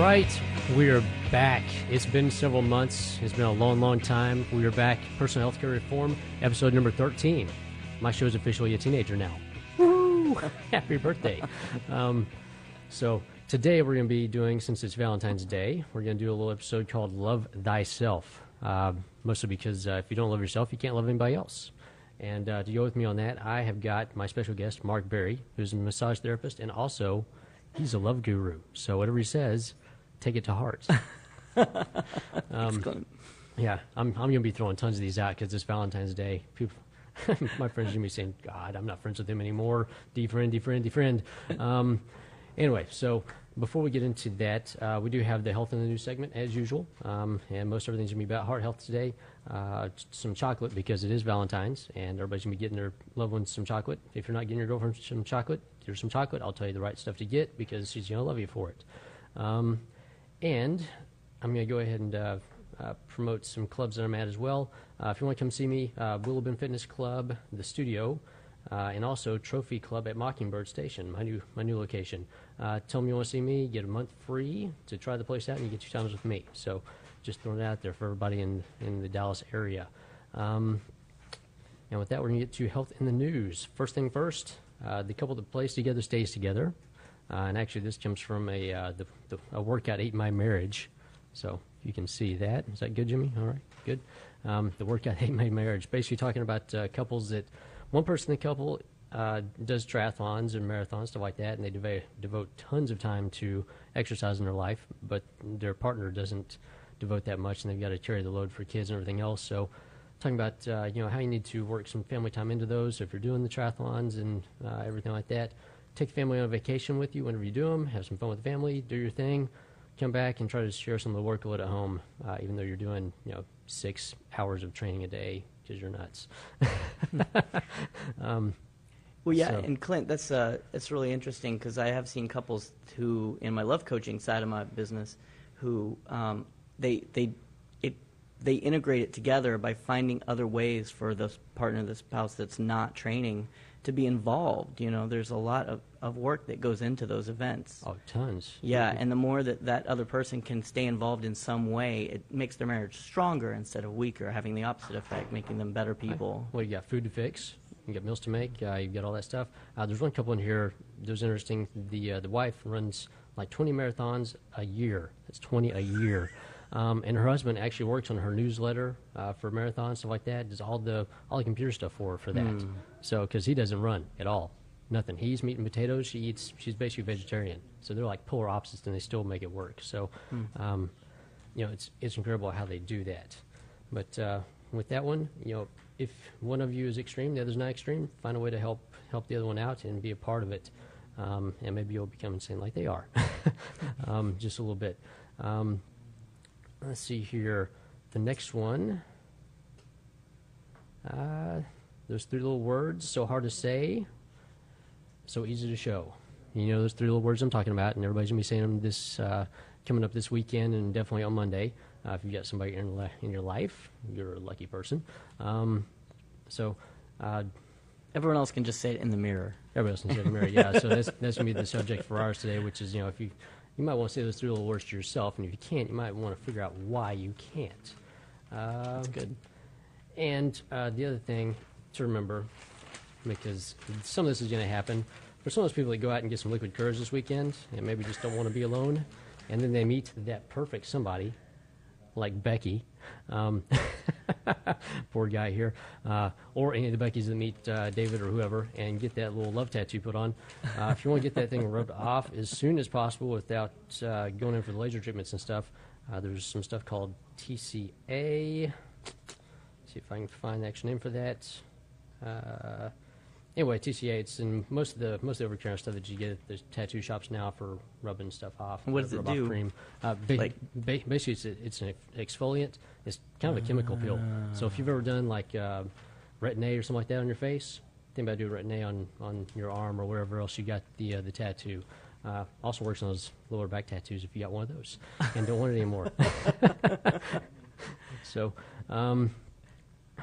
right, we are back. It's been several months. It's been a long, long time. We are back. Personal Healthcare Reform, episode number 13. My show is officially a teenager now. Woo! Happy birthday. So today we're going to be doing, since it's Valentine's Day, we're going to do a little episode called Love Thyself. Mostly because if you don't love yourself, you can't love anybody else. And to go with me on that, I have got my special guest, Mark Berry, who's a massage therapist, and also he's a love guru. So whatever he says, take it to heart. Yeah, I'm going to be throwing tons of these out because it's Valentine's Day. People, my friends are going to be saying, God, I'm not friends with him anymore. Defriend. Anyway, so before we get into that, we do have the Health in the News segment, as usual. And most everything's going to be about heart health today. Some chocolate, because it is Valentine's, and everybody's going to be getting their loved ones some chocolate. If you're not getting your girlfriend some chocolate, here's some chocolate. I'll tell you the right stuff to get, because she's going to love you for it. And I'm going to go ahead and promote some clubs that I'm at as well. If you want to come see me, Willow Bend Fitness Club, the studio, and also Trophy Club at Mockingbird Station, my new location. Tell me you want to see me, get a month free to try the place out, and you get 2 times with me. So just throwing it out there for everybody in the Dallas area. And with that, we're going to get to Health in the News. First thing first, the couple that plays together stays together. And actually, this comes from a workout ate my marriage. So you can see that. Is that good, Jimmy? All right, good. The workout ate my marriage. Basically talking about couples that, one person in the couple does triathlons and marathons, stuff like that, and they devote tons of time to exercise in their life, but their partner doesn't devote that much, and they've got to carry the load for kids and everything else. So talking about how you need to work some family time into those. So if you're doing the triathlons and everything like that, take the family on vacation with you whenever you do them, have some fun with the family, do your thing, come back and try to share some of the workload at home, even though you're doing 6 hours of training a day, because you're nuts. Well, yeah, and Clint, that's really interesting, because I have seen couples who, in my love coaching side of my business, who they integrate it together by finding other ways for the partner, the spouse that's not training, to be involved. There's a lot of work that goes into those events. Oh, tons. Yeah, and the more that other person can stay involved in some way, it makes their marriage stronger instead of weaker, having the opposite effect, making them better people. Well, you got food to fix, you got meals to make, you got all that stuff. There's one couple in here that was interesting. The wife runs like 20 marathons a year. That's 20 a year. And her husband actually works on her newsletter for marathons, stuff like that. Does all the computer stuff for that. So, because he doesn't run at all, nothing. He eats meat and potatoes. She's basically vegetarian. So they're like polar opposites, and they still make it work. So, it's incredible how they do that. But with that one, if one of you is extreme, the other's not extreme, find a way to help the other one out and be a part of it, and maybe you'll become insane like they are, just a little bit. Let's see here. The next one. Those 3 little words, so hard to say, so easy to show. Those 3 little words I'm talking about, and everybody's going to be saying them this coming up this weekend and definitely on Monday. If you've got somebody in your life, you're a lucky person. Everyone else can just say it in the mirror. Everybody else can say it in the mirror, yeah. So that's going to be the subject for ours today, which is, if you might want to say those 3 little words to yourself, and if you can't, you might want to figure out why you can't. That's good. And the other thing to remember, because some of this is going to happen, for some of those people that go out and get some liquid courage this weekend and maybe just don't want to be alone, and then they meet that perfect somebody, like Becky, poor guy here, or any of the Beckys that meet David or whoever, and get that little love tattoo put on. If you want to get that thing rubbed off as soon as possible without going in for the laser treatments and stuff, there's some stuff called TCA. See if I can find the actual name for that. Anyway, TCA, it's in most of the over-care stuff that you get at the tattoo shops now for rubbing stuff off. What does it do? Cream. Basically, it's an exfoliant. It's kind of a chemical peel. So if you've ever done like Retin-A or something like that on your face, think about doing Retin-A on your arm or wherever else you got the tattoo. Also works on those lower back tattoos if you got one of those and don't want it anymore. So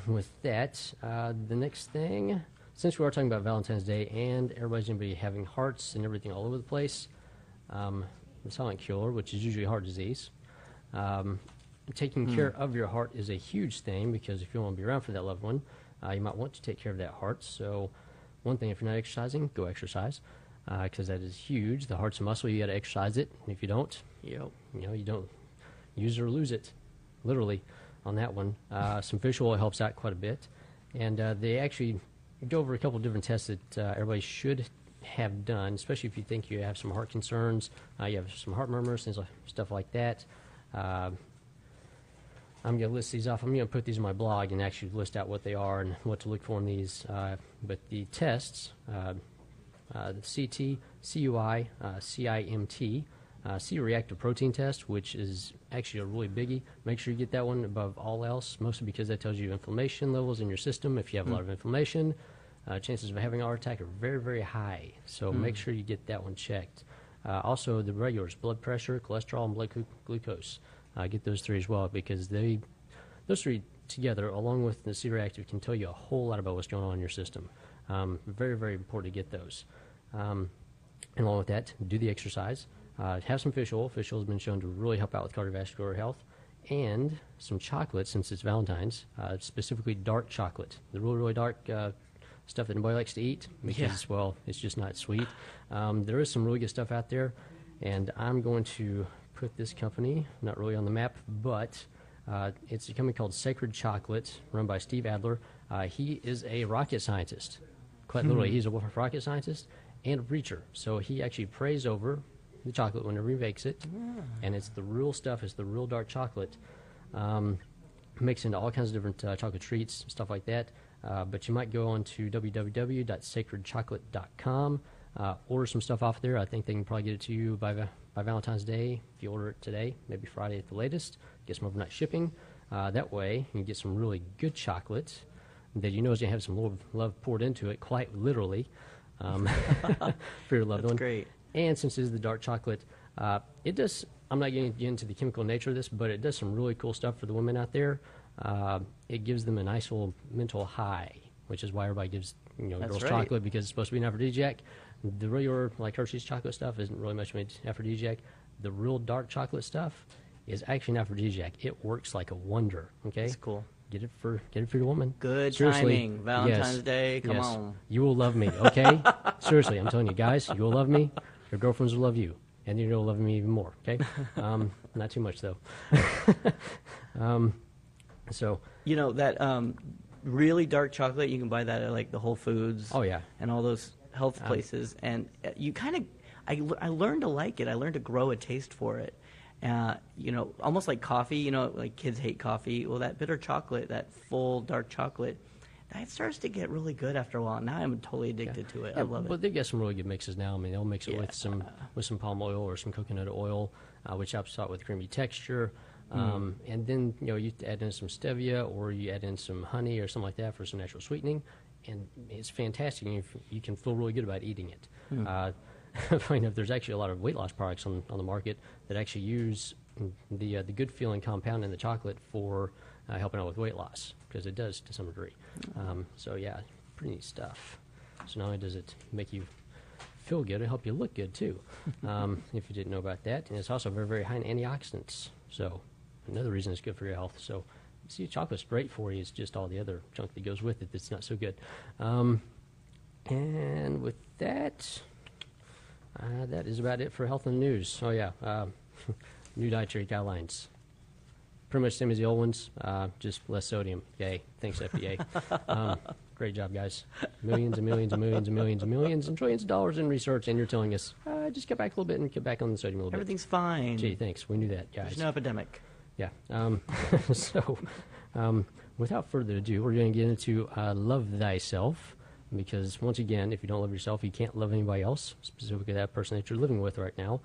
with that, the next thing, since we are talking about Valentine's Day and everybody's going to be having hearts and everything all over the place, the silent killer, which is usually heart disease. Taking care of your heart is a huge thing, because if you want to be around for that loved one, you might want to take care of that heart. So one thing, if you're not exercising, go exercise, because that is huge. The heart's a muscle. You got to exercise it. And if you don't, you don't use it or lose it, literally, on that one. Some fish oil helps out quite a bit. And they actually go over a couple of different tests that everybody should have done, especially if you think you have some heart concerns, you have some heart murmurs, stuff like that. I'm going to list these off. I'm going to put these in my blog and actually list out what they are and what to look for in these. But the tests, the CT, CUI, CIMT, C-reactive protein test, which is actually a really biggie. Make sure you get that one above all else, mostly because that tells you inflammation levels in your system. If you have a lot of inflammation, chances of having a heart attack are very, very high. So make sure you get that one checked. Also, the regulars, blood pressure, cholesterol, and blood glucose. Get those three as well, because those three together, along with the C-reactive, can tell you a whole lot about what's going on in your system. Very, very important to get those. And along with that, do the exercise. Have some fish oil. Fish oil has been shown to really help out with cardiovascular health. And some chocolate, since it's Valentine's, specifically dark chocolate. The really, really dark stuff that nobody likes to eat, because, well, it's just not sweet. There is some really good stuff out there, and I'm going to put this company, not really on the map, but it's a company called Sacred Chocolate, run by Steve Adler. He is a rocket scientist. Quite literally, he's a rocket scientist and a preacher. So he actually prays over the chocolate whenever he bakes it, and it's the real stuff. It's the real dark chocolate. Mixed into all kinds of different chocolate treats, stuff like that. But you might go on to www.sacredchocolate.com, order some stuff off there. I think they can probably get it to you by Valentine's Day if you order it today, maybe Friday at the latest. Get some overnight shipping. That way you can get some really good chocolate that you know is going to have some love poured into it, quite literally, for your loved one. That's great. And since it is the dark chocolate, it does, I'm not getting into the chemical nature of this, but it does some really cool stuff for the women out there. It gives them a nice little mental high, which is why everybody gives girls chocolate, because it's supposed to be an aphrodisiac. The regular, like Hershey's chocolate stuff, isn't really much of an aphrodisiac. The real dark chocolate stuff is actually an aphrodisiac. It works like a wonder. Okay, that's cool. Get it for your woman. Good Seriously, timing. Valentine's Day. Come on. You will love me. Okay. Seriously, I'm telling you, guys, you will love me. Your girlfriends will love you, and you'll love me even more. Okay. Not too much though. So that really dark chocolate, you can buy that at like the Whole Foods. Oh yeah. And all those health places, and you kind of, I learned to like it. I learned to grow a taste for it. Almost like coffee. Like kids hate coffee. Well, that bitter chocolate, that full dark chocolate, that starts to get really good after a while. Now I'm totally addicted to it. I love it. But they get some really good mixes now. I mean, they'll mix it with some palm oil or some coconut oil, which helps out with creamy texture. And then you add in some stevia, or you add in some honey or something like that for some natural sweetening, and it's fantastic. You can feel really good about eating it. Funny enough, there's actually a lot of weight loss products on the market that actually use the good feeling compound in the chocolate for helping out with weight loss, because it does to some degree. So yeah, pretty neat stuff. So not only does it make you feel good, it'll help you look good too, if you didn't know about that. And it's also very, very high in antioxidants. So another reason it's good for your health. So see, chocolate's great for you. It's just all the other junk that goes with it that's not so good. And with that, that is about it for health and news. Oh yeah, new dietary guidelines. Pretty much same as the old ones, just less sodium. Yay, thanks FDA. Great job, guys. Millions and millions and millions and millions and millions and trillions of dollars in research, and you're telling us, just get back a little bit and get back on the sodium a little Everything's fine. Gee, thanks. We knew that, guys. There's no epidemic. Yeah. So, without further ado, we're going to get into Love Thyself, because once again, if you don't love yourself, you can't love anybody else, specifically that person that you're living with right now.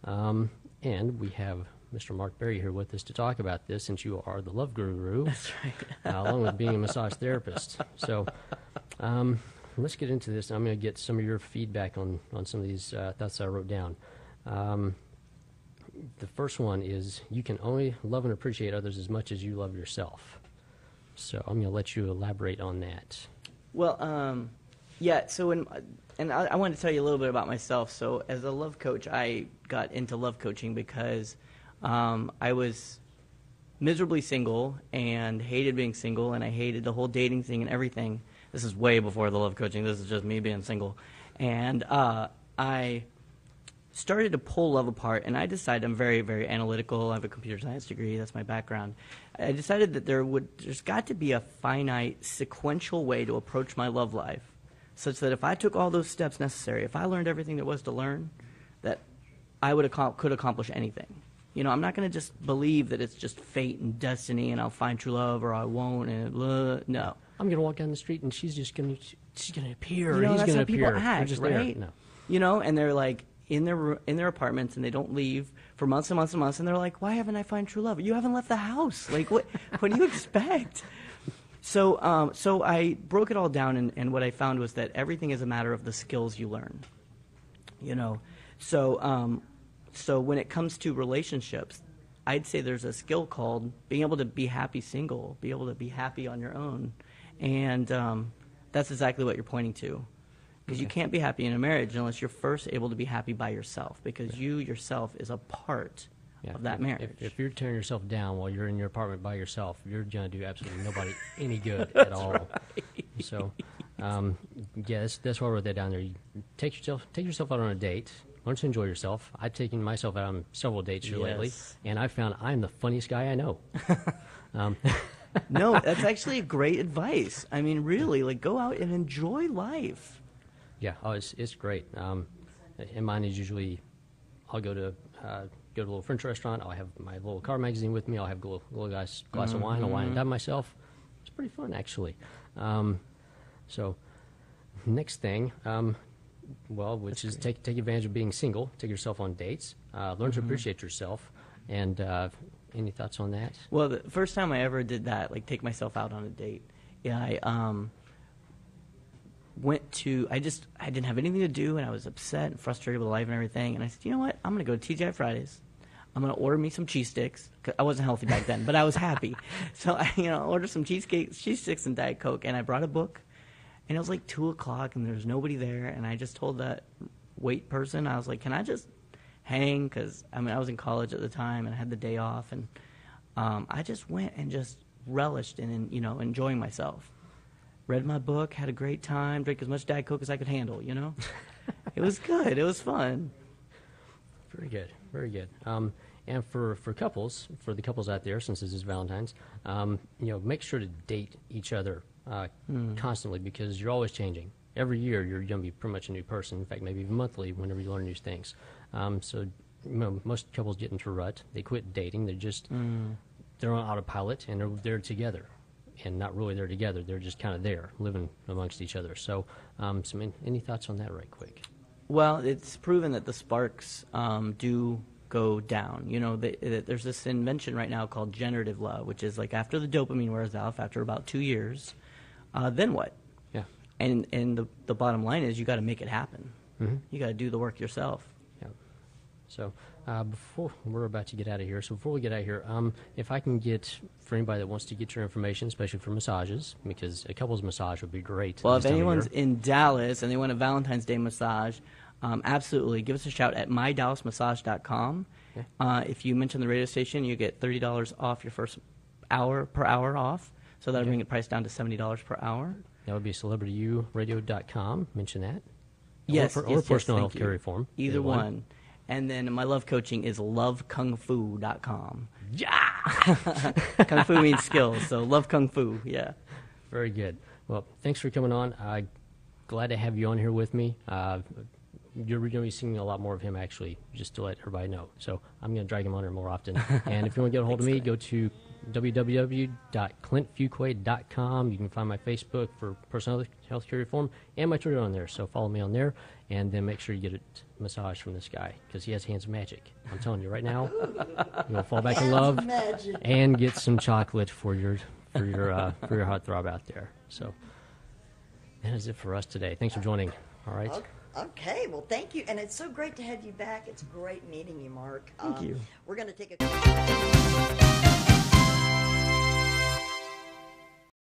And we have Mr. Mark Berry here with us to talk about this, since you are the love guru. That's right. Along with being a massage therapist. So let's get into this. I'm going to get some of your feedback on some of these thoughts I wrote down. The first one is, you can only love and appreciate others as much as you love yourself. So I'm going to let you elaborate on that. Well, Yeah, so I wanted to tell you a little bit about myself. So as a love coach, I got into love coaching because I was miserably single and hated being single, and I hated the whole dating thing and everything. This is way before the love coaching. This is just me being single. And I started to pull love apart, and I decided I'm very, very analytical. I have a computer science degree. That's my background. I decided that there's got to be a finite, sequential way to approach my love life, such that if I took all those steps necessary, if I learned everything there was to learn, that I could accomplish anything. You know, I'm not going to just believe that it's just fate and destiny and I'll find true love or I won't. And no. I'm going to walk down the street and she's going to appear. You know, He's that's going to how appear. people act, just right? There. No. You know, and they're like in their apartments and they don't leave for months and months and months, and they're like, why haven't I found true love? You haven't left the house. Like, what do you expect? So I broke it all down, and what I found was that everything is a matter of the skills you learn. You know, so when it comes to relationships, I'd say there's a skill called being able to be happy single, be able to be happy on your own, and that's exactly what you're pointing to. Because you can't be happy in a marriage unless you're first able to be happy by yourself, because you yourself is a part of that marriage. If you're tearing yourself down while you're in your apartment by yourself, you're going to do absolutely nobody any good at all. Right. So, yeah, that's why I wrote that down there. You take yourself out on a date. Learn to enjoy yourself. I've taken myself out on several dates here lately, and I found I'm the funniest guy I know. No, that's actually great advice. I mean, really, like, go out and enjoy life. Yeah, it's great. And mine is usually, I'll go to a little French restaurant. I'll have my little car magazine with me. I'll have a little glass of wine. I'll wine and dine myself. It's pretty fun, actually. So, next thing, which is take advantage of being single. Take yourself on dates. Learn to appreciate yourself. And any thoughts on that? Well, the first time I ever did that, like take myself out on a date, I I didn't have anything to do, and I was upset and frustrated with life and everything. And I said, you know what? I'm going to go to TGI Fridays. I'm going to order me some cheese sticks. 'Cause I wasn't healthy back then, but I was happy. So I, ordered some cheese sticks and Diet Coke, and I brought a book. And it was like 2 o'clock, and there was nobody there. And I just told that wait person, I was like, can I just hang? Because, I was in college at the time, and I had the day off. And I just went and just relished in, enjoying myself. Read my book, had a great time, drank as much Diet Coke as I could handle, It was good. It was fun. Very good. Very good. And for couples, for the couples out there, since this is Valentine's, make sure to date each other constantly, because you're always changing. Every year, you're going to be pretty much a new person. In fact, maybe even monthly, whenever you learn new things. So most couples get into a rut. They quit dating. They're on autopilot, and they're together. And not really there together. They're just kind of there, living amongst each other. So, any thoughts on that right quick? Well, it's proven that the sparks do go down. There's this invention right now called generative love, which is like after the dopamine wears off, after about 2 years, then what? Yeah. And the bottom line is you got to make it happen. Mm-hmm. You got to do the work yourself. Yeah. So before we're about to get out of here, before we get out of here, if I can get, for anybody that wants to get your information, especially for massages, because a couple's massage would be great. Well, if anyone's in Dallas and they want a Valentine's Day massage, absolutely, give us a shout at mydallasmassage.com. Okay. If you mention the radio station, you get $30 off your first per hour off. So that'll bring the price down to $70 per hour. That would be celebrityuradio.com. Mention that. Yes. Or personal health care reform. Either one. And then my love coaching is lovekungfu.com. Yeah! Kung Fu means skills, so love Kung Fu, yeah. Very good. Well, thanks for coming on. Glad to have you on here with me. You're going to be seeing a lot more of him, actually, just to let everybody know. So I'm going to drag him on here more often. And if you want to get a hold of me, go to www.clintfuquay.com. You can find my Facebook for personal health care reform and my Twitter on there. So follow me on there, and then make sure you get a massage from this guy, because he has hands of magic. I'm telling you right now, you'll fall back in love and get some chocolate for your heartthrob out there. So that is it for us today. Thanks for joining. All right. Okay, well, thank you. And it's so great to have you back. It's great meeting you, Mark. Thank you. We're going to take a